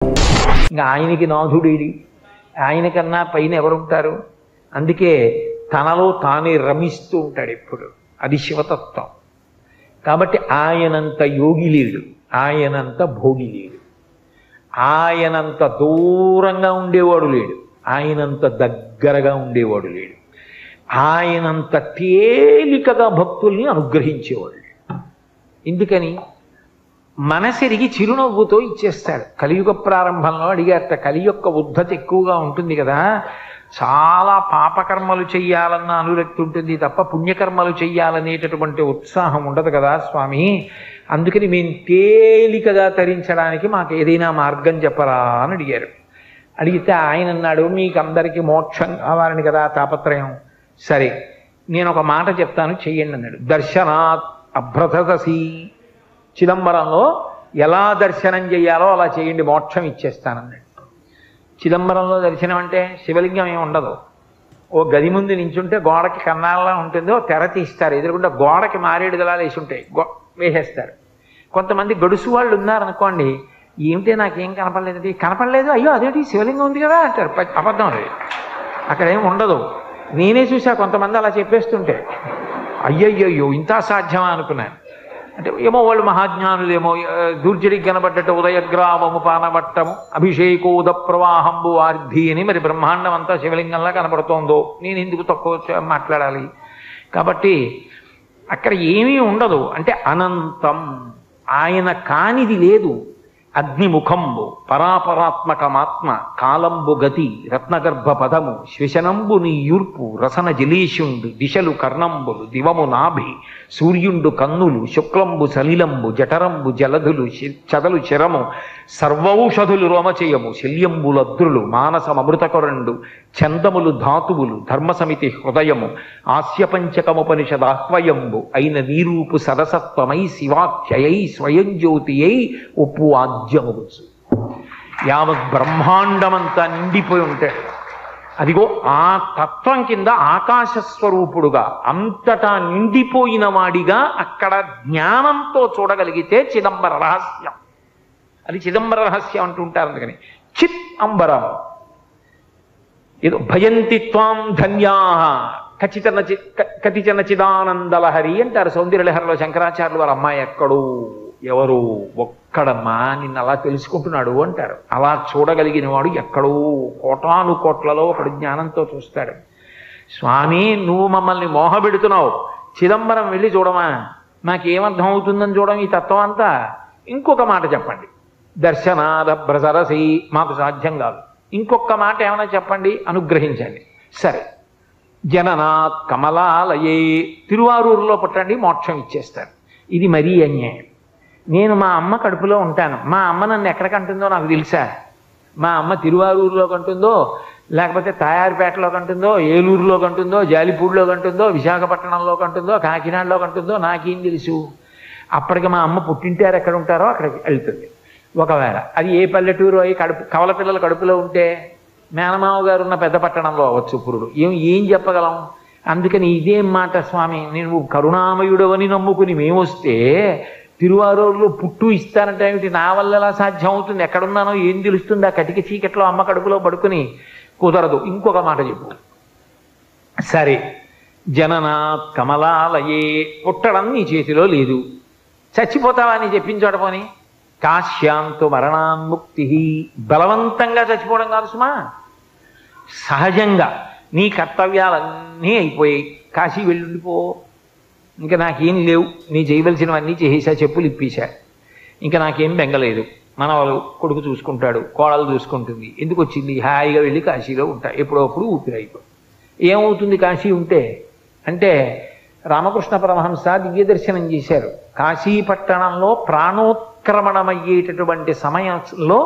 ఇంకా ఆయనకి నాథుడేడి, ఆయనకన్నా పైన ఎవరుంటారు? అందుకే తనలో తానే రమిస్తూ ఉంటాడు ఎప్పుడు. అది శివతత్వం. కాబట్టి ఆయనంత యోగి లేడు, ఆయనంత భోగి లేడు, ఆయనంత దూరంగా ఉండేవాడు లేడు, ఆయనంత దగ్గరగా ఉండేవాడు లేడు, ఆయనంత తేలికగా భక్తుల్ని అనుగ్రహించేవాడు లేడు. ఎందుకని? మనసెరిగి చిరునవ్వుతో ఇచ్చేస్తాడు. కలియుగ ప్రారంభంలో అడిగారట, కలి యొక్క ఉద్ధతి ఎక్కువగా ఉంటుంది కదా, చాలా పాపకర్మలు చెయ్యాలన్న అనురక్తి ఉంటుంది తప్ప పుణ్యకర్మలు చెయ్యాలనేటటువంటి ఉత్సాహం ఉండదు కదా స్వామి, అందుకని మేము తేలికగా తరించడానికి మాకు ఏదైనా మార్గం చెప్పరా అని అడిగారు. అడిగితే ఆయన అన్నాడు, మీకు అందరికీ మోక్షం కావాలని కదా తాపత్రయం, సరే నేను ఒక మాట చెప్తాను చెయ్యండి అన్నాడు. దర్శనాత్ అభ్రతసి, చిదంబరంలో ఎలా దర్శనం చేయాలో అలా చేయండి, మోక్షం ఇచ్చేస్తానన్నాడు. చిదంబరంలో దర్శనం అంటే శివలింగం ఏమి ఉండదు. ఓ గది ముందు నించుంటే గోడకి కన్నాళ్ళ ఉంటుందో తెర తీస్తారు, ఎదురుకుండా గోడకి మారేడు దళాలు వేసి ఉంటాయి, వేసేస్తారు. కొంతమంది గడుసు వాళ్ళు ఉన్నారనుకోండి, ఏమిటే నాకేం కనపడలేదు, కనపడలేదు, అయ్యో అదేంటి శివలింగం ఉంది కదా అంటారు. అబద్ధం అది, అక్కడ ఏమి ఉండదు. నేనే చూసా కొంతమంది అలా చెప్పేస్తుంటే, అయ్యయ్యో ఇంత సాధ్యమా అనుకున్నాను. అంటే ఏమో వాళ్ళు మహాజ్ఞానులేమో, దూర్జడికి కనబడ్డట్టు ఉదయగ్రామము పానవట్టము అభిషేకోద ప్రవాహంబు వార్ధి అని మరి బ్రహ్మాండం అంతా శివలింగంలా కనబడుతోందో, నేను ఎందుకు తక్కువ మాట్లాడాలి? కాబట్టి అక్కడ ఏమీ ఉండదు. అంటే అనంతం, ఆయన కానిది లేదు. అగ్నిముఖంబు పరాపరాత్మకమాత్మ కాలంబు గతి రత్నగర్భ పదము శ్వశనంబు నీ యూర్పు రసన జలేషుండు దిశలు కర్ణంబులు దివము నాభి సూర్యుండు కన్నులు శుక్లంబు సలిలంబు జఠరంబు జలధులు చదలు శరము సర్వౌషధులు రోమచయము శల్యంబులద్రులు మానసమృతకొరండు చందములు ధాతువులు ధర్మసమితి హృదయము ఆస్యపంచకముపనిషదాహ్వయంబు అయిన నీరూపు సరసత్వమై శివాఖ్యయై స్వయం జ్యోతియై ఒప్పు ఆద్యముగుచు. యావత్ బ్రహ్మాండమంతా నిండిపోయి ఉంటాడు. అదిగో ఆ తత్వం కింద ఆకాశస్వరూపుడుగా అంతటా నిండిపోయిన వాడిగా అక్కడ జ్ఞానంతో చూడగలిగితే చిదంబర రహస్యం. అది చిదంబర రహస్యం అంటుంటారు. అందుకని చిత్ అంబరం ఏదో భయంతి త్వాం ధన్యా కతిచన చిదానందలహరి అంటారు సౌందర్యలహరిలో శంకరాచార్యులు వారి అమ్మాయి ఎక్కడో ఎవరు ఒక్కడమ్మా నిన్ను అలా తెలుసుకుంటున్నాడు అంటారు. అలా చూడగలిగిన వాడు ఎక్కడో కోటాను కోట్లలో ఒకడు జ్ఞానంతో చూస్తాడు. స్వామి నువ్వు మమ్మల్ని మోహపెడుతున్నావు, చిదంబరం వెళ్ళి చూడమా, నాకేమర్థం అవుతుందని చూడడం ఈ తత్వం అంతా. ఇంకొక మాట చెప్పండి, దర్శనాద భ్రసరసి, మాకు సాధ్యం కాదు, ఇంకొక మాట ఏమైనా చెప్పండి, అనుగ్రహించండి. సరే, జననాత్ కమలాలయే, తిరువారూరులో పుట్టండి మోక్షం ఇచ్చేస్తారు. ఇది మరీ అన్యాయం. నేను మా అమ్మ కడుపులో ఉంటాను, మా అమ్మ నన్ను ఎక్కడ కంటుందో నాకు తెలుసా? మా అమ్మ తిరువారూరులో కంటుందో, లేకపోతే తాయారుపేటలో కంటుందో, ఏలూరులో కంటుందో, జాలిపూడిలో కంటుందో, విశాఖపట్నంలో కంటుందో, కాకినాడలో కంటుందో నాకేం తెలుసు? అప్పటికి మా అమ్మ పుట్టింటారు ఎక్కడ ఉంటారో అక్కడికి వెళ్తుంది. ఒకవేళ అది ఏ పల్లెటూరు అయి కవల పిల్లల కడుపులో ఉంటే మేనమావ గారు ఉన్న పెద్ద పట్టణంలో అవ్వచ్చు పురుడు, ఏం చెప్పగలం? అందుకని ఇదేం మాట స్వామి, నేను కరుణామయుడవని నమ్ముకుని మేమొస్తే తిరువారూరులో పుట్టు ఇస్తానంటే ఏమిటి? నా వల్ల ఎలా సాధ్యం అవుతుంది? ఎక్కడున్నానో ఏం తెలుస్తుంది? ఆ కటిక చీకట్లో అమ్మ కడుపులో పడుకుని కుదరదు. ఇంకొక మాట చెప్పు. సరే, జననాత్ కమలాలయే, పుట్టడం నీ చేతిలో లేదు, చచ్చిపోతావా అని చెప్పించోట పోని. కాశ్యాంతు మరణాన్ముక్తి, బలవంతంగా చచ్చిపోవడం కాదు సుమా, సహజంగా నీ కర్తవ్యాలన్నీ అయిపోయాయి, కాశీ వెళ్ళిపో, ఇంకా నాకేం లేవు, నీ చేయవలసినవన్నీ చేసేసా, చెప్పులు ఇప్పేశా, ఇంకా నాకేం బెంగలేదు, మనవాళ్ళు కొడుకు చూసుకుంటాడు, కోడలు చూసుకుంటుంది, ఎందుకు వచ్చింది, హాయిగా వెళ్ళి కాశీలో ఉంటా, ఎప్పుడప్పుడు ఊపిరైపో. ఏమవుతుంది కాశీ ఉంటే అంటే, రామకృష్ణ పరమహంస దివ్య దర్శనం చేశారు. కాశీపట్టణంలో ప్రాణోత్క్రమణమయ్యేటటువంటి సమయంలో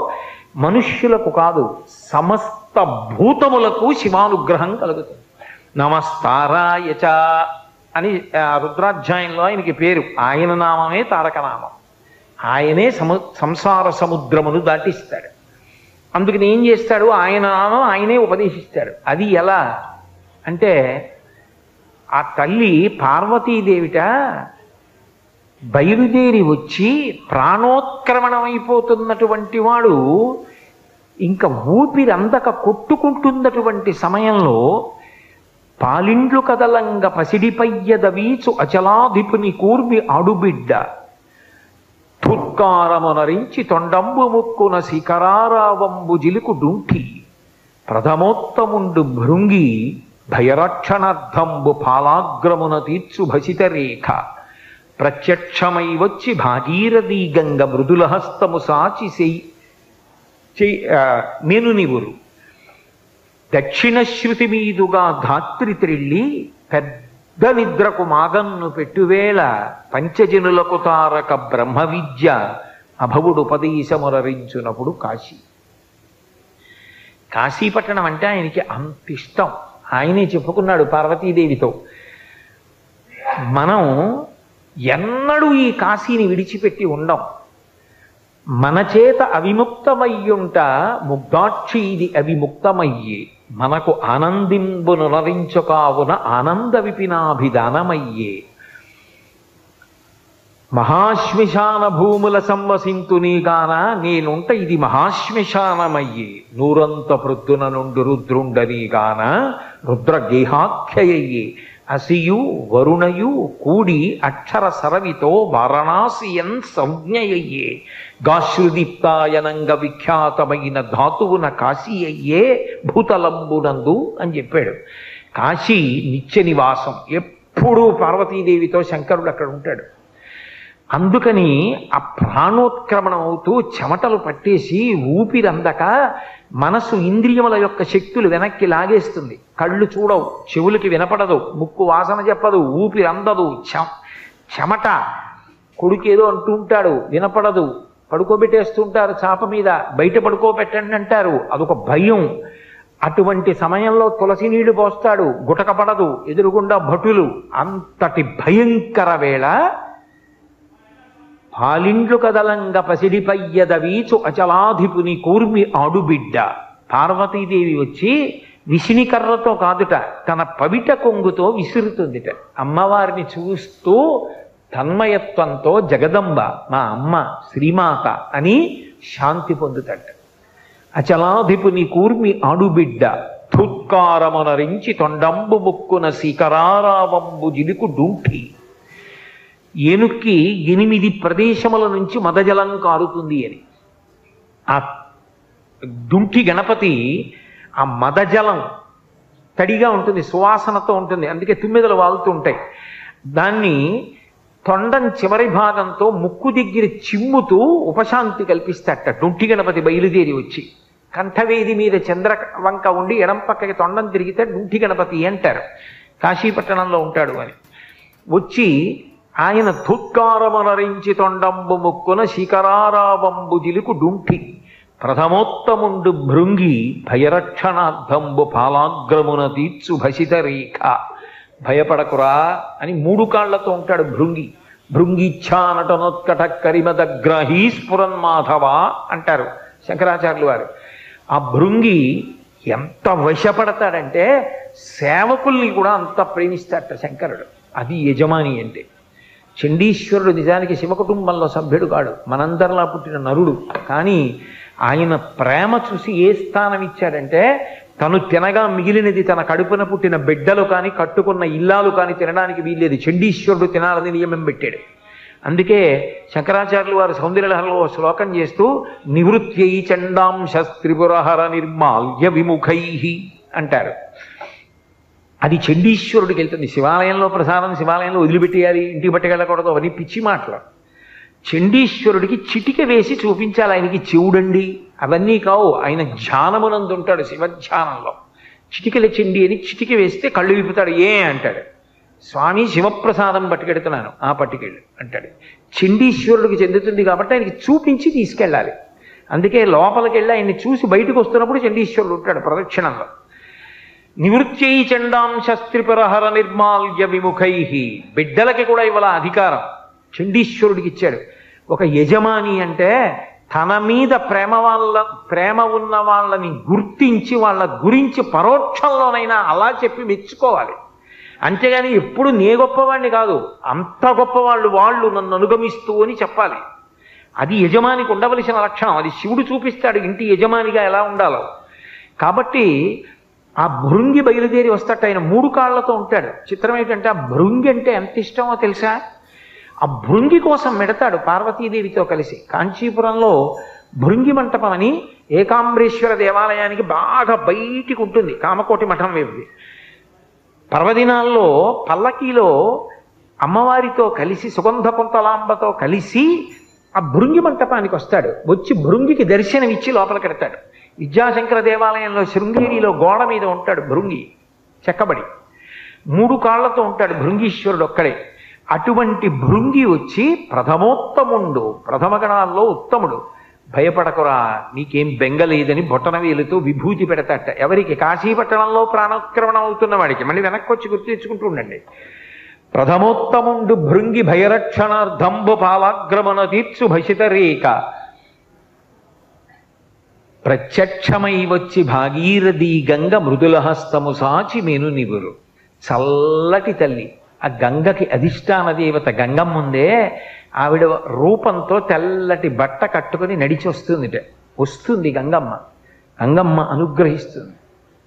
మనుష్యులకు కాదు సమస్త భూతములకు శివానుగ్రహం కలుగుతుంది. నమస్తారాయచ అని రుద్రాధ్యాయంలో ఆయనకి పేరు. ఆయన నామమే తారకనామం. ఆయనే సంసార సముద్రమును దాటిస్తాడు. అందుకని ఏం చేస్తాడు, ఆయన నామం ఆయనే ఉపదేశిస్తాడు. అది ఎలా అంటే, ఆ తల్లి పార్వతీదేవిట బయలుదేరి వచ్చి ప్రాణోత్క్రమణమైపోతున్నటువంటి వాడు ఇంకా ఊపిరందక కొట్టుకుంటున్నటువంటి సమయంలో పాలిండ్లు కదలంగ పసిడిపయ్యద వీచు అచలాధిపుని కూర్మి ఆడుబిడ్డ తుర్కారమునరించి తొండంబు ముక్కున శిఖరారావంబు జిలుకు డుంఠి ప్రథమోత్తముండు భృంగి భయరక్షణార్థంబు పాలాగ్రమున తీర్చు భసిత రేఖ ప్రత్యక్షమై వచ్చి భాగీరథీ గంగ మృదులహస్తము సాచి మేనునివురు దక్షిణ శృతి మీదుగా ధాత్రి త్రిళ్ళి పెద్ద నిద్రకు మాగన్ను పెట్టువేళ పంచజనులకు తారక బ్రహ్మ విద్య అభవుడుపదేశమురరించునప్పుడు కాశీ. కాశీపట్టణం అంటే ఆయనకి అంత ఇష్టం. ఆయనే చెప్పుకున్నాడు పార్వతీదేవితో, మనం ఎన్నడూ ఈ కాశీని విడిచిపెట్టి ఉండం, మన చేత అవిముక్తమయ్యుంట ముగ్ధాక్షి ఇది అవిముక్తమయ్యే మనకు ఆనందింబునునరించుకావున ఆనంద విపినాభిధానమయ్యే మహాశ్మశాన భూముల సంవసింతునీగాన నేనుంట ఇది మహాశ్మశానమయ్యే నూరంత ప్రొద్దున నుండి రుద్రుండనీగాన రుద్రగేహాఖ్యయ్యే అసియు వరుణయు కూడి అక్షర సరవితో వారణాసియన్ సంజ్ఞయయ్యే గాశ్రుదీప్తాయనంగ విఖ్యాతమైన ధాతువున కాశీ అయ్యే భూతలంబునందు అని చెప్పాడు. కాశీ నిత్య నివాసం, ఎప్పుడూ పార్వతీదేవితో శంకరుడు అక్కడ ఉంటాడు. అందుకని ఆ ప్రాణోత్క్రమణం అవుతూ చెమటలు పట్టేసి ఊపిరందక మనసు ఇంద్రియముల యొక్క శక్తులు వెనక్కి లాగేస్తుంది. కళ్ళు చూడవు, చెవులకి వినపడదు, ముక్కు వాసన చెప్పదు, ఊపిరి అందదు, చెమట. కొడుకేదో అంటూ ఉంటాడు, వినపడదు, పడుకోబెట్టేస్తుంటారు చాప మీద, బయట పడుకోబెట్టండి అంటారు, అదొక భయం. అటువంటి సమయంలో తులసి నీళ్లు పోస్తాడు, గుటకపడదు, ఎదురుగుండా భటులు. అంతటి భయంకర వేళ పాలిండ్లు కదలంగ పసిడిపయ్యద వీచు అచలాధిపుని కూర్మి ఆడుబిడ్డ. పార్వతీదేవి వచ్చి విసినికర్రతో కాదుట, తన పవిట కొంగుతో విసురుతుందిట. అమ్మవారిని చూస్తూ తన్మయత్వంతో జగదంబ మా అమ్మ శ్రీమాత అని శాంతి పొందుతట. అచలాధిపుని కూర్మి ఆడుబిడ్డ తుత్కారమునరించి తొండంబు ముక్కున శిఖరారావంబు జిలుకు డుంఠి. ఏనుక్కి 8 ప్రదేశముల నుంచి మదజలం కారుతుంది అని. ఆ డుంఠి గణపతి ఆ మదజలం తడిగా ఉంటుంది, సువాసనతో ఉంటుంది, అందుకే తుమ్మెదలు వాలుతూ ఉంటాయి. దాన్ని తొండం చివరి భాగంతో ముక్కు దగ్గర చిమ్ముతూ ఉపశాంతి కల్పిస్తాట. డుంఠి గణపతి బయలుదేరి వచ్చి కంఠవేది మీద చంద్రవంక ఉండి ఎడం పక్కకి తొండం తిరిగితే డుంఠి గణపతి అంటారు. కాశీపట్టణంలో ఉంటాడు అని. వచ్చి ఆయన ధుత్కారమునరించి తొండంబు ముక్కున శిఖరారావంబు జిలుకు డుంఠి ప్రథమోత్తముండు భృంగి భయరక్షణార్థంబు పాలాగ్రమున తీర్చు భసిత రేఖ. భయపడకురా అని 3 కాళ్లతో ఉంటాడు భృంగి. భృంగిచ్ఛా నటనోత్కట కరిమదగ్రహీ స్ఫురన్మాధవ అంటారు శంకరాచార్యులు వారు. ఆ భృంగి ఎంత వశపడతాడంటే సేవకుల్ని కూడా అంత ప్రేమిస్తాడట శంకరుడు. అది యజమాని అంటే. చండీశ్వరుడు నిజానికి శివకుటుంబంలో సభ్యుడు కాడు, మనందరిలా పుట్టిన నరుడు. కానీ ఆయన ప్రేమ చూసి ఏ స్థానం ఇచ్చాడంటే, తను తినగా మిగిలినది తన కడుపున పుట్టిన బిడ్డలు కానీ కట్టుకున్న ఇల్లాలు కానీ తినడానికి వీల్లేదు, చండీశ్వరుడు తినాలని నియమం పెట్టాడు. అందుకే శంకరాచార్యులు వారు సౌందర్యలహరిలో శ్లోకం చేస్తూ నివృత్యై చండాంశ త్రిపురహర నిర్మాల్య విముఖై అంటారు. అది చండీశ్వరుడికి వెళ్తుంది. శివాలయంలో ప్రసాదం శివాలయంలో వదిలిపెట్టేయాలి, ఇంటికి పట్టుకెళ్ళకూడదు, అవన్నీ పిచ్చి మాటలు. చండీశ్వరుడికి చిటిక వేసి చూపించాలి, ఆయనకి చెవుడండి అవన్నీ కావు. ఆయన ధ్యానమునందు ఉంటాడు, శివధ్యానంలో. చిటికల చెండి అని చిటిక వేస్తే కళ్ళు విప్పుతాడు. ఏ అంటాడు, స్వామి శివప్రసాదం పట్టుకెడుతున్నాను, ఆ పట్టుకెళ్ళు అంటాడు. చండీశ్వరుడికి చెందుతుంది కాబట్టి ఆయనకి చూపించి తీసుకెళ్ళాలి. అందుకే లోపలికి వెళ్ళి ఆయన్ని చూసి బయటకు వస్తున్నప్పుడు చండీశ్వరుడు ఉంటాడు ప్రదక్షిణంలో. నివృత్యై చండాంశస్త్రిపురహర నిర్మాల్య విముఖై. బిడ్డలకి కూడా ఇవాళ అధికారం చండీశ్వరుడికి ఇచ్చాడు. ఒక యజమాని అంటే తన మీద ప్రేమ ఉన్న వాళ్ళని గుర్తించి వాళ్ళ గురించి పరోక్షంలోనైనా అలా చెప్పి మెచ్చుకోవాలి. అంతేగాని ఎప్పుడు నే గొప్పవాడిని కాదు, అంత గొప్పవాళ్ళు వాళ్ళు నన్ను అనుగమిస్తూ అని చెప్పాలి. అది యజమానికి ఉండవలసిన లక్షణం. అది శివుడు చూపిస్తాడు ఇంటి యజమానిగా ఎలా ఉండాలో. కాబట్టి ఆ భృంగి బయలుదేరి వస్తాడు. ఆయన 3 కాళ్లతో ఉంటాడు. చిత్రం ఏంటంటే ఆ భృంగి అంటే ఎంత ఇష్టమో తెలుసా? ఆ భృంగి కోసం మెడతాడు పార్వతీదేవితో కలిసి. కాంచీపురంలో భృంగి మంటపం అని ఏకాంబరేశ్వర దేవాలయానికి బాగా బయటికి ఉంటుంది, కామకోటి మఠం వేపుది. పర్వదినాల్లో పల్లకీలో అమ్మవారితో కలిసి సుగంధ కుంతలాంబతో కలిసి ఆ భృంగి మంటపానికి వస్తాడు. వచ్చి భృంగికి దర్శనమిచ్చి లోపలికెడతాడు. విద్యాశంకర దేవాలయంలో శృంగేరిలో గోడ మీద ఉంటాడు భృంగి చెక్కబడి. 3 కాళ్లతో ఉంటాడు భృంగీశ్వరుడు ఒక్కడే. అటువంటి భృంగి వచ్చి ప్రథమోత్తముండు, ప్రథమ గణాల్లో ఉత్తముడు, భయపడకురా నీకేం బెంగలేదని బొటనవేలుతో విభూతి పెడతాట. ఎవరికి? కాశీపట్టణంలో ప్రాణోత్క్రమణం అవుతున్న వాడికి. మళ్ళీ వెనక్కి వచ్చి గుర్తు తెచ్చుకుంటూ ఉండండి. ప్రథమోత్తముండు భృంగి భయరక్షణార్థంబు పాలాగ్రమణ తీర్చు భసితరేక ప్రత్యక్షమై వచ్చి భాగీరథి గంగ మృదులహస్తము సాచి మెను నివురు. చల్లటి తల్లి, ఆ గంగకి అధిష్టాన దేవత గంగమ్మ ఉందే, ఆవిడ రూపంతో తెల్లటి బట్ట కట్టుకొని నడిచి వస్తుంది గంగమ్మ. గంగమ్మ అనుగ్రహిస్తుంది.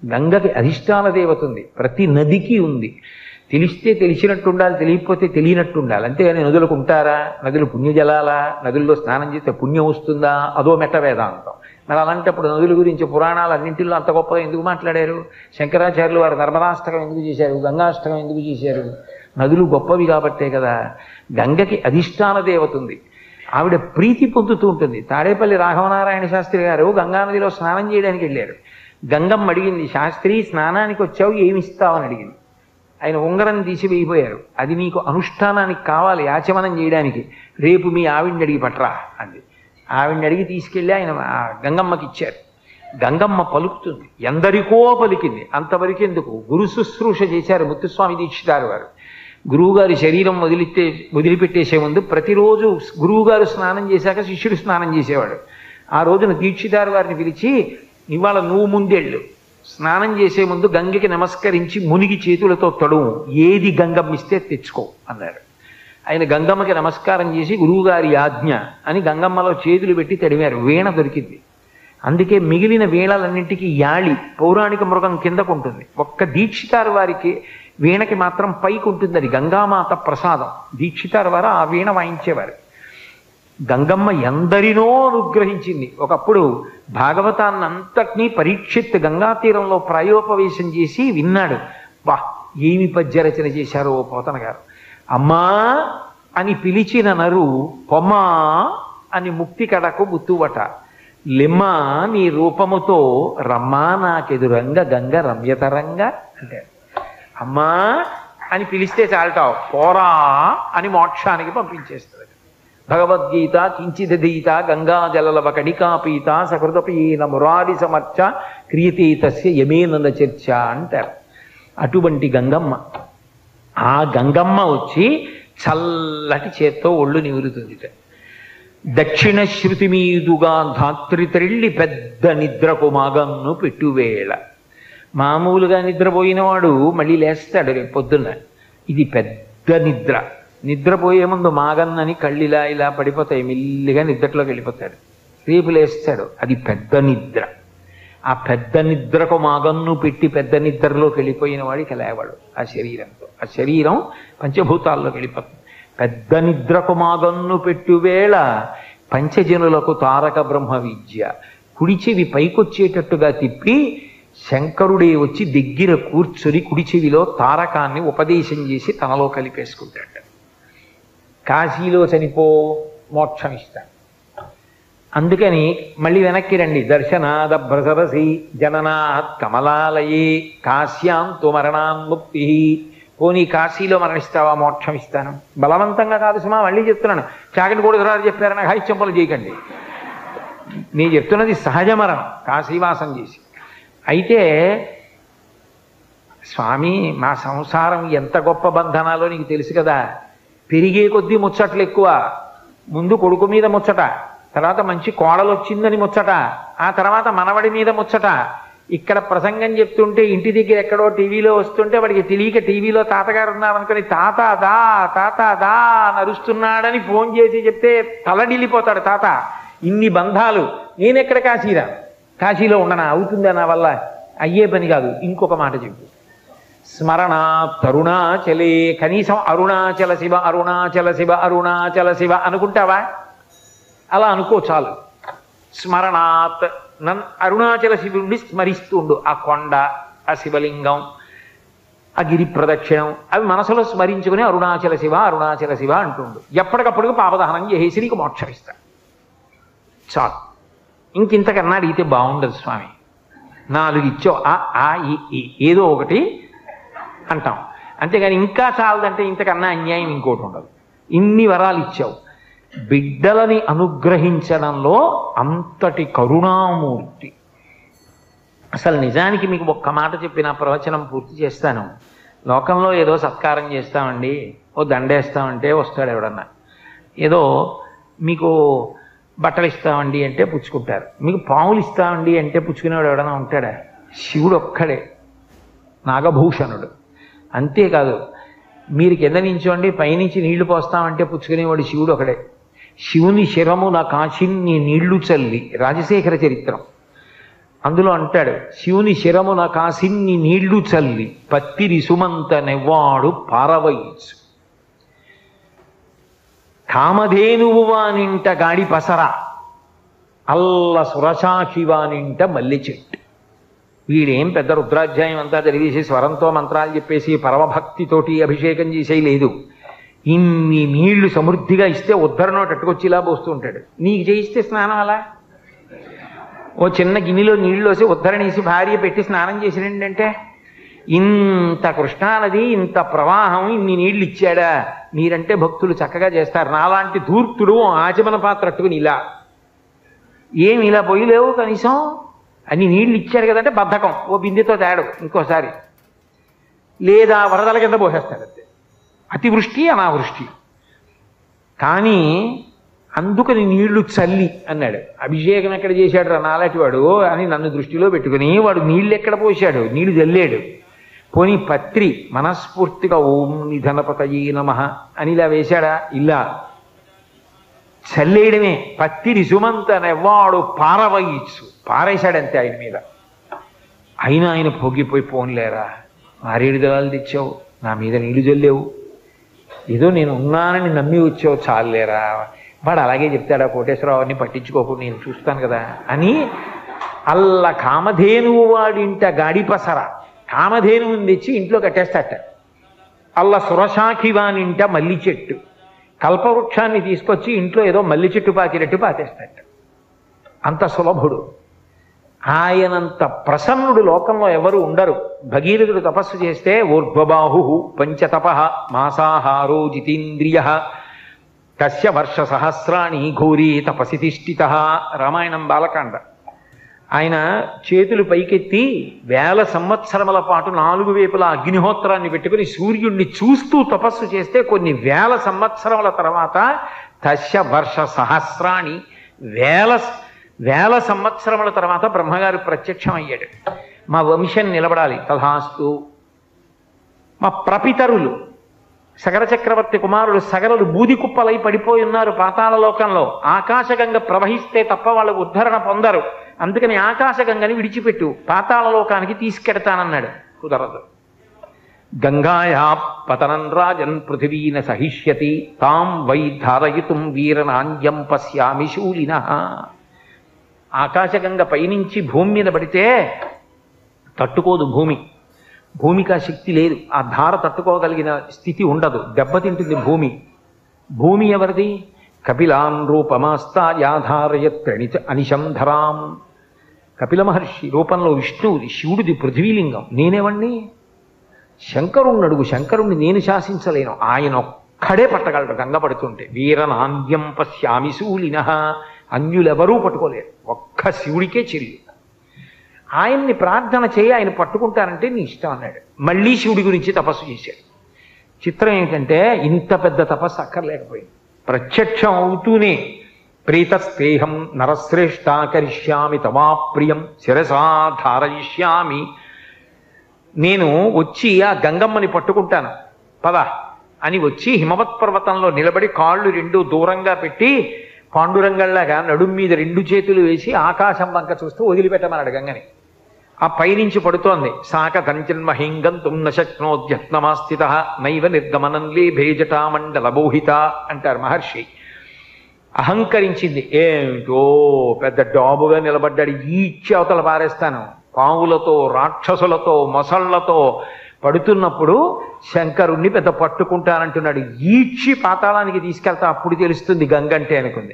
గంగకి అధిష్టాన దేవత ఉంది, ప్రతి నదికి ఉంది. తెలిస్తే తెలిసినట్టు ఉండాలి, తెలియకపోతే తెలియనట్టు ఉండాలి. అంతేగాని నదులకు ఉంటారా? నదులు పుణ్యజలాలా? నదుల్లో స్నానం చేస్తే పుణ్యం వస్తుందా? అదో మెట్ట వేదాంతం. మరి అలాంటప్పుడు నదుల గురించి పురాణాలు అన్నింటిలో అంత గొప్పగా ఎందుకు మాట్లాడారు? శంకరాచార్యులు వారు నర్మదాష్టకం ఎందుకు చేశారు? గంగాష్టకం ఎందుకు చేశారు? నదులు గొప్పవి కాబట్టే కదా. గంగకి అధిష్టాన దేవత ఉంది, ఆవిడ ప్రీతి పొందుతూ ఉంటుంది. తాడేపల్లి రాఘవనారాయణ శాస్త్రి గారు గంగానదిలో స్నానం చేయడానికి వెళ్ళారు. గంగమ్మ అడిగింది, శాస్త్రి స్నానానికి వచ్చావు ఏమి ఇస్తావని అడిగింది. ఆయన ఉంగరం తీసి వేయిపోయారు. అది నీకు అనుష్ఠానానికి కావాలి, ఆచమనం చేయడానికి, రేపు మీ ఆవిడ్ని అడిగి పట్రా అంది. ఆవిడ్ని అడిగి తీసుకెళ్ళి ఆయన గంగమ్మకి ఇచ్చారు. గంగమ్మ పలుకుతుంది, ఎందరికో పలికింది. అంతవరకు ఎందుకు? గురు శుశ్రూష చేశారు ముత్తుస్వామి దీక్షితారు వారు. గురువుగారి శరీరం వదిలిపెట్టేసే ముందు ప్రతిరోజు గురువుగారు స్నానం చేశాక శిష్యుడు స్నానం చేసేవాడు. ఆ రోజున దీక్షితారు వారిని పిలిచి, ఇవాళ నువ్వు ముందెళ్ళు, స్నానం చేసే ముందు గంగకి నమస్కరించి మునిగి చేతులతో తడువు, ఏది గంగమ్మిస్తే తెచ్చుకో అన్నారు. ఆయన గంగమ్మకి నమస్కారం చేసి గురువుగారి ఆజ్ఞ అని గంగమ్మలో చేతులు పెట్టి తడివారు. వీణ దొరికింది. అందుకే మిగిలిన వీణలన్నింటికి యాళి, పౌరాణిక మృగం కిందకు ఉంటుంది. ఒక్క దీక్షితారు వారికి వీణకి మాత్రం పైకి ఉంటుంది. అది గంగామాత ప్రసాదం. దీక్షితారు వారు ఆ వీణ వాయించేవారు. గంగమ్మ ఎందరినో అనుగ్రహించింది. ఒకప్పుడు భాగవతాన్నంతటినీ పరీక్షిత్ గంగా తీరంలో ప్రాయోపవేశం చేసి విన్నాడు. వా, ఏమి పద్యరచన చేశారో పోతన గారు. అమ్మా అని పిలిచిన నరు పొమ్మా అని ముక్తి కడకు బుత్తువట, లిమ్మా నీ రూపముతో రమ్మా నాకెదురంగ గంగ రమ్యతరంగా అంటే, అమ్మా అని పిలిస్తే చాలటావు, పోరా అని మోక్షానికి పంపించేస్తుంది. భగవద్గీత కించిదీత గంగా జలలవ కణికాపీత సకృతపీన మురారి సమర్చ క్రియతే తస్య యమేనన చర్చ అంటారు. అటువంటి గంగమ్మ, ఆ గంగమ్మ వచ్చి చల్లటి చేత్తో ఒళ్ళు నివురుతుంది. దక్షిణ శృతి మీదుగా ధాత్రితరిళ్ళి పెద్ద నిద్రకు మాగన్ను పెట్టువేళ. మామూలుగా నిద్రపోయినవాడు మళ్ళీ లేస్తాడు రేపు పొద్దున్న. ఇది పెద్ద నిద్ర. నిద్రపోయే ముందు మాగన్నని కళ్ళిలా ఇలా పడిపోతాయి, మెల్లిగా నిద్రలోకి వెళ్ళిపోతాడు. రేపు లేస్తాడు. అది పెద్ద నిద్ర. ఆ పెద్ద నిద్రకు మాగన్ను పెట్టి పెద్ద నిద్రలోకి వెళ్ళిపోయిన వాడికి లేవాడు ఆ శరీరంతో. ఆ శరీరం పంచభూతాల్లోకి వెళ్ళిపోతుంది. పెద్ద నిద్రకు మాగన్ను పెట్టువేళ పంచజనులకు తారక బ్రహ్మ విద్య. కుడి చెవి పైకొచ్చేటట్టుగా తిప్పి శంకరుడే వచ్చి దగ్గర కూర్చొని కుడి చెవిలో తారకాన్ని ఉపదేశం చేసి తనలో కలిపేసుకుంటాడు. కాశీలో చనిపో, మోక్షం ఇస్తాడు. అందుకని మళ్ళీ వెనక్కి రండి. దర్శనాదభ్రసరసి జననాత్ కమలాలయే కాశ్యాంతు మరణాన్ముక్తి. పోనీ కాశీలో మరణిస్తావా, మోక్షం ఇస్తాను. బలవంతంగా కాదు సుమా, మళ్ళీ చెప్తున్నాను. చాకటి కోడుదరాలు చెప్పారని హైచెంపలు చేయకండి. నేను చెప్తున్నది సహజ మరణం, కాశీవాసం చేసి. అయితే స్వామి మా సంసారం ఎంత గొప్ప బంధనాలో నీకు తెలుసు కదా. పెరిగే కొద్దీ ముచ్చట్లు ఎక్కువ. ముందు కొడుకు మీద ముచ్చట, తర్వాత మంచి కోడలు వచ్చిందని ముచ్చట, ఆ తర్వాత మనవడి మీద ముచ్చట. ఇక్కడ ప్రసంగం చెప్తుంటే ఇంటి దగ్గర ఎక్కడో టీవీలో వస్తుంటే వాడికి తెలియక టీవీలో తాతగారు ఉన్నారనుకుని తాత దా నరుస్తున్నాడని ఫోన్ చేసి చెప్తే తలడిల్లిపోతాడు తాత. ఇన్ని బంధాలు, నేనెక్కడ కాశీరా, కాశీలో ఉండనా, అవుతుందా నా వల్ల? అయ్యే పని కాదు. ఇంకొక మాట చెప్పు, స్మరణాత్ అరుణాచలే, కనీసం అరుణాచల శివ అరుణాచల శివ అరుణాచల శివ అనుకుంటావా? అలా అనుకో చాలు. స్మరణాత్, అరుణాచల శివుడిని స్మరిస్తుండు. ఆ కొండ, ఆ శివలింగం, ఆ గిరి ప్రదక్షిణం అవి మనసులో స్మరించుకుని అరుణాచల శివ అంటుండు. ఎప్పటికప్పుడు పాపదహనం చేసి నీకు మోక్షం ఇస్తాడు. చాలు. ఇంకింతకన్నా అడిగితే బాగుండదు స్వామి. 4 ఇచ్చావు, ఏదో ఒకటి అంటాం. అంతేగాని ఇంకా చాలదంటే ఇంతకన్నా అన్యాయం ఇంకోటి ఉండదు. ఇన్ని వరాలు ఇచ్చావు. బిడ్డలని అనుగ్రహించడంలో అంతటి కరుణామూర్తి. అసలు నిజానికి మీకు ఒక్క మాట చెప్పిన ప్రవచనం పూర్తి చేస్తాను. లోకంలో ఏదో సత్కారం చేస్తామండి, ఓ దండేస్తామంటే వస్తాడు ఎవడన్నా, ఏదో మీకు బట్టలు ఇస్తామండి అంటే పుచ్చుకుంటారు, మీకు పాములు ఇస్తామండి అంటే పుచ్చుకునేవాడు ఎవడన్నా ఉంటాడా? శివుడు ఒక్కడే, నాగభూషణుడు. అంతేకాదు, మీరు కింద నించోండి పైనుంచి నీళ్లు పోస్తామంటే పుచ్చుకునేవాడు శివుడు ఒకడే. శివుని శిరమున కాశిన్ని నీళ్లు చల్లి, రాజశేఖర చరిత్రం అందులో అంటాడు, శివుని శిరమున కాసిన్ని నీళ్లు చల్లి పత్తిరి సుమంత నెవ్వాడు పారవయించు, కామధేనువు వానింట గాడి పసర, అల్ల సురశాఖి వానింట మల్లె చెట్టు. వీడేం పెద్ద రుద్రాధ్యాయం అంతా చదివేసి స్వరంతో మంత్రాలు చెప్పేసి పరమభక్తితోటి అభిషేకం చేసేవి లేదు. ఇన్ని నీళ్లు సమృద్ధిగా ఇస్తే ఉద్ధరణో టట్టుకొచ్చి ఇలా పోస్తూ ఉంటాడు. నీకు చేయిస్తే స్నానం అలా ఓ చిన్న గిన్నెలో నీళ్లు వేసి ఉద్ధరణేసి భార్య పెట్టి స్నానం చేసినండి అంటే, ఇంత కృష్ణానది ఇంత ప్రవాహం ఇన్ని నీళ్లు ఇచ్చాడా? మీరంటే భక్తులు చక్కగా చేస్తారు. నాలాంటి ధూర్తుడు ఆచమన పాత్ర అట్టుకుని ఇలా ఏమి ఇలా పోయిలేవు, కనీసం అన్ని నీళ్లు ఇచ్చాడు కదంటే బద్ధకం, ఓ బిందెతో తేడు ఇంకోసారి, లేదా వరదల కింద పోసేస్తాడు. అంతే, అతివృష్టి అనావృష్టి. కానీ అందుకని నీళ్లు చల్లి అన్నాడు. అభిషేకం ఎక్కడ చేశాడు రా నాలాంటి వాడు అని నన్ను దృష్టిలో పెట్టుకుని వాడు నీళ్ళు ఎక్కడ పోశాడు? నీళ్లు చల్లాడు. పోనీ పత్రి మనస్ఫూర్తిగా ఓం నిధనపతయే నమః అని ఇలా వేశాడా? ఇలా చల్లేయడమే. పత్తిరి సుమంత నెవ్వాడు పారవయించు, పారేశాడంతే ఆయన మీద. అయినా ఆయన పొగిపోయి పోన్లేరా, మారేడు దళాలు తెచ్చావు, నా మీద నీళ్లు చల్లేవు, ఏదో నేను ఉన్నానని నమ్మి వచ్చావు, చాలేరా. వాడు అలాగే చెప్తాడా కోటేశ్వరరావుని పట్టించుకోకుండా నేను చూస్తాను కదా అని. అల్ల కామధేనువు వాడింట గాడిపసర, కామధేనువుని తెచ్చి ఇంట్లో కట్టేస్తాట. అల్ల సురశాఖి వానింట మల్లి చెట్టు, కల్పవృక్షాన్ని తీసుకొచ్చి ఇంట్లో ఏదో మల్లి చెట్టు పాతినట్టు పాతేస్తాట. అంత సులభుడు. ఆయనంత ప్రసన్నుడు లోకంలో ఎవరు ఉండరు. భగీరథుడు తపస్సు చేస్తే ఊర్ధ్వబాహు పంచతప మాసాహారో జితేంద్రియ తస్య వర్ష సహస్రాణి ఘోరీ తపసి తిష్ఠిత. రామాయణం బాలకాండ. ఆయన చేతులు పైకెత్తి 1000 సంవత్సరముల పాటు 4 వైపులా అగ్నిహోత్రాన్ని పెట్టుకుని సూర్యుణ్ణి చూస్తూ తపస్సు చేస్తే కొన్ని 1000 సంవత్సరముల తర్వాత తస్య వర్ష సహస్రాణి 1000 సంవత్సరముల తర్వాత బ్రహ్మగారు ప్రత్యక్షం అయ్యాడు. మా వంశం నిలబడాలి, తథాస్తు. మా ప్రపితరులు సగర చక్రవర్తి కుమారుడు సగరలు బూది కుప్పలై పడిపోయి ఉన్నారు పాతాళ లోకంలో. ఆకాశగంగ ప్రవహిస్తే తప్ప వాళ్ళు ఉద్ధరణ పొందరు, అందుకని ఆకాశగంగని విడిచిపెట్టు, పాతాళ లోకానికి తీసుకెడతానన్నాడు. కుదరదు. గంగాయా పతనం రాజన్ పృథివీన సహిష్యతి తాం వై ధారయితుం వీరనాంజం పశ్యామి శూలినః. ఆకాశగంగ పైనుంచి భూమి మీద పడితే తట్టుకోదు భూమి, భూమికి ఆ శక్తి లేదు, ఆ ధార తట్టుకోగలిగిన స్థితి ఉండదు, దెబ్బతింటుంది భూమి. భూమి ఎవరిది? కపిలాన్ రూపమాస్తాయాధారయత్రణిత అనిశం ధరాం. కపిల మహర్షి రూపంలో విష్ణువుది, శివుడిది పృథ్వీలింగం. నేనేవండి? శంకరుణ్ణి అడుగు, శంకరుణ్ణి నేను శాసించలేను, ఆయన ఒక్కడే పట్టగలడు గంగ పడుతుంటే. వీరనాంద్యం పశ్యామి శూలినః. అన్యులెవరూ పట్టుకోలేరు, ఒక్క శివుడికే చెల్లి. ఆయన్ని ప్రార్థన చేయి, ఆయన పట్టుకుంటారంటే నీ ఇష్టం అన్నాడు. మళ్ళీ శివుడి గురించి తపస్సు చేశాడు. చిత్రం ఏమిటంటే ఇంత పెద్ద తపస్సు అక్కర్లేకపోయింది. ప్రత్యక్షం అవుతూనే ప్రీతస్తేహం నరశ్రేష్ఠా కరిష్యామి తమాప్రియం శిరసా ధారయిష్యామి. నేను వచ్చి ఆ గంగమ్మని పట్టుకుంటాను పద అని వచ్చి హిమవత్ పర్వతంలో నిలబడి కాళ్ళు రెండు దూరంగా పెట్టి పాండురంగంలాగా నడుం మీద రెండు చేతులు వేసి ఆకాశం వంక చూస్తూ వదిలిపెట్టమన్నాడు గంగని. ఆ పైనుంచి పడుతోంది. సాక దంచన్మహింగంతుం నశక్నోద్యత్నమాస్థిత నైవ నిర్గమనం లేభేజటామండల బోహిత అంటారు మహర్షి. అహంకరించింది. ఏమిటో పెద్ద డాబుగా నిలబడ్డాడు, ఈడ్చి అవతల పారేస్తాను. పావులతో రాక్షసులతో మొసళ్లతో పడుతున్నప్పుడు శంకరుణ్ణి పెద్ద పట్టుకుంటానంటున్నాడు. ఈడ్చి పాతాళానికి తీసుకెళ్తా, అప్పుడు తెలుస్తుంది గంగంటే అనుకుంది.